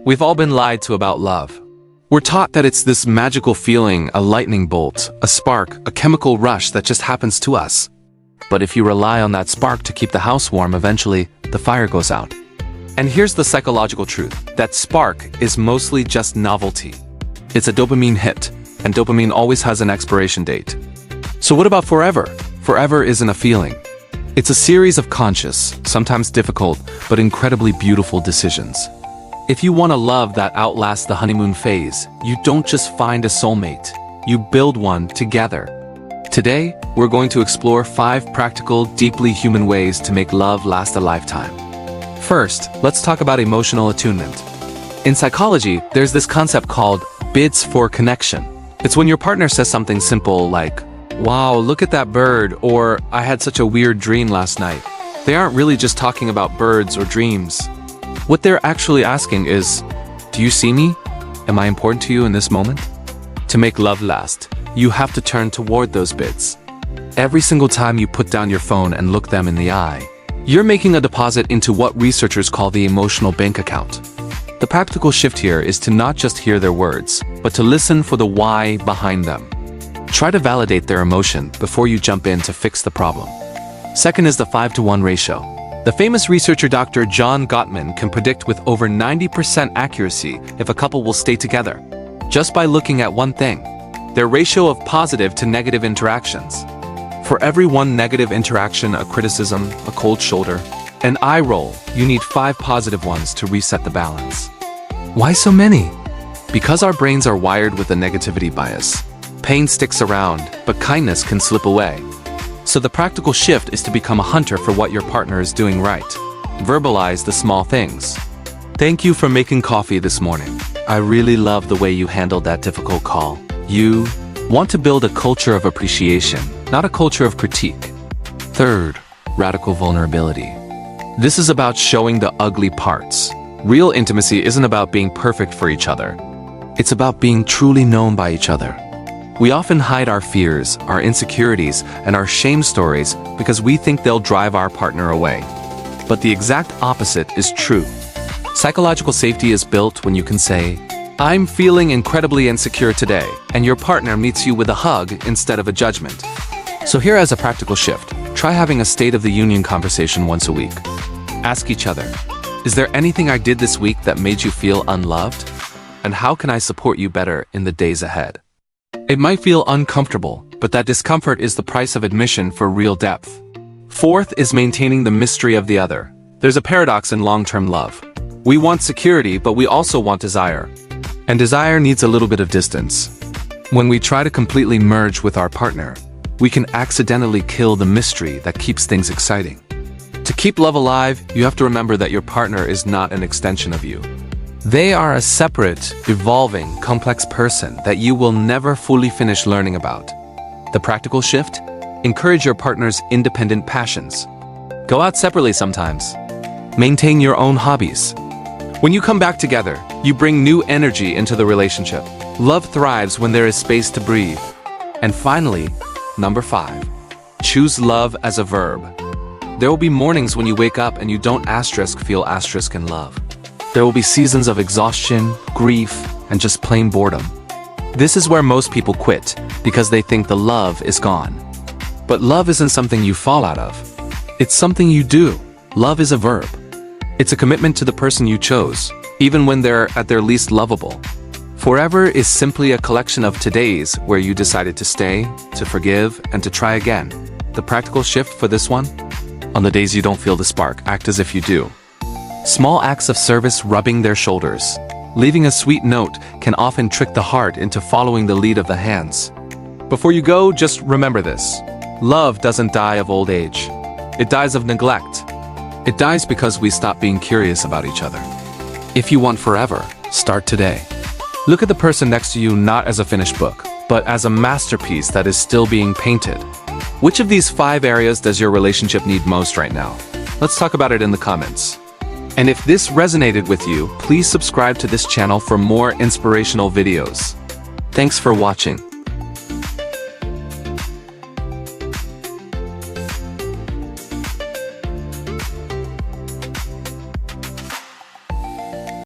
We've all been lied to about love. We're taught that it's this magical feeling, a lightning bolt, a spark, a chemical rush that just happens to us. But if you rely on that spark to keep the house warm, eventually, the fire goes out. And here's the psychological truth. That spark is mostly just novelty. It's a dopamine hit, and dopamine always has an expiration date. So what about forever? Forever isn't a feeling. It's a series of conscious, sometimes difficult, but incredibly beautiful decisions. If you want a love that outlasts the honeymoon phase, you don't just find a soulmate. You build one together. Today, we're going to explore 5 practical, deeply human ways to make love last a lifetime. First, let's talk about emotional attunement. In psychology, there's this concept called bids for connection. It's when your partner says something simple like, "Wow, look at that bird," or "I had such a weird dream last night." They aren't really just talking about birds or dreams. What they're actually asking is, "Do you see me? Am I important to you in this moment?" To make love last, you have to turn toward those bids. Every single time you put down your phone and look them in the eye, you're making a deposit into what researchers call the emotional bank account. The practical shift here is to not just hear their words, but to listen for the why behind them. Try to validate their emotion before you jump in to fix the problem. Second is the 5-to-1 ratio. The famous researcher Dr. John Gottman can predict with over 90% accuracy if a couple will stay together, just by looking at one thing: their ratio of positive to negative interactions. For every one negative interaction, a criticism, a cold shoulder, an eye roll, you need 5 positive ones to reset the balance. Why so many? Because our brains are wired with a negativity bias. Pain sticks around, but kindness can slip away. So the practical shift is to become a hunter for what your partner is doing right. Verbalize the small things. "Thank you for making coffee this morning. I really love the way you handled that difficult call." You want to build a culture of appreciation, not a culture of critique. Third, radical vulnerability. This is about showing the ugly parts. Real intimacy isn't about being perfect for each other. It's about being truly known by each other. We often hide our fears, our insecurities, and our shame stories because we think they'll drive our partner away. But the exact opposite is true. Psychological safety is built when you can say, "I'm feeling incredibly insecure today," and your partner meets you with a hug instead of a judgment. So here as a practical shift, try having a State of the Union conversation once a week. Ask each other, "Is there anything I did this week that made you feel unloved? And how can I support you better in the days ahead?" It might feel uncomfortable, but that discomfort is the price of admission for real depth. Fourth is maintaining the mystery of the other. There's a paradox in long-term love. We want security, but we also want desire. And desire needs a little bit of distance. When we try to completely merge with our partner, we can accidentally kill the mystery that keeps things exciting. To keep love alive, you have to remember that your partner is not an extension of you. They are a separate, evolving, complex person that you will never fully finish learning about. The practical shift? Encourage your partner's independent passions. Go out separately sometimes. Maintain your own hobbies. When you come back together, you bring new energy into the relationship. Love thrives when there is space to breathe. And finally, number 5, choose love as a verb. There will be mornings when you wake up and you don't feel in love. There will be seasons of exhaustion, grief, and just plain boredom. This is where most people quit, because they think the love is gone. But love isn't something you fall out of. It's something you do. Love is a verb. It's a commitment to the person you chose, even when they're at their least lovable. Forever is simply a collection of todays where you decided to stay, to forgive, and to try again. The practical shift for this one? On the days you don't feel the spark, act as if you do. Small acts of service, rubbing their shoulders, leaving a sweet note, can often trick the heart into following the lead of the hands. Before you go, just remember this. Love doesn't die of old age. It dies of neglect. It dies because we stop being curious about each other. If you want forever, start today. Look at the person next to you not as a finished book, but as a masterpiece that is still being painted. Which of these 5 areas does your relationship need most right now? Let's talk about it in the comments. And if this resonated with you, please subscribe to this channel for more inspirational videos. Thanks for watching.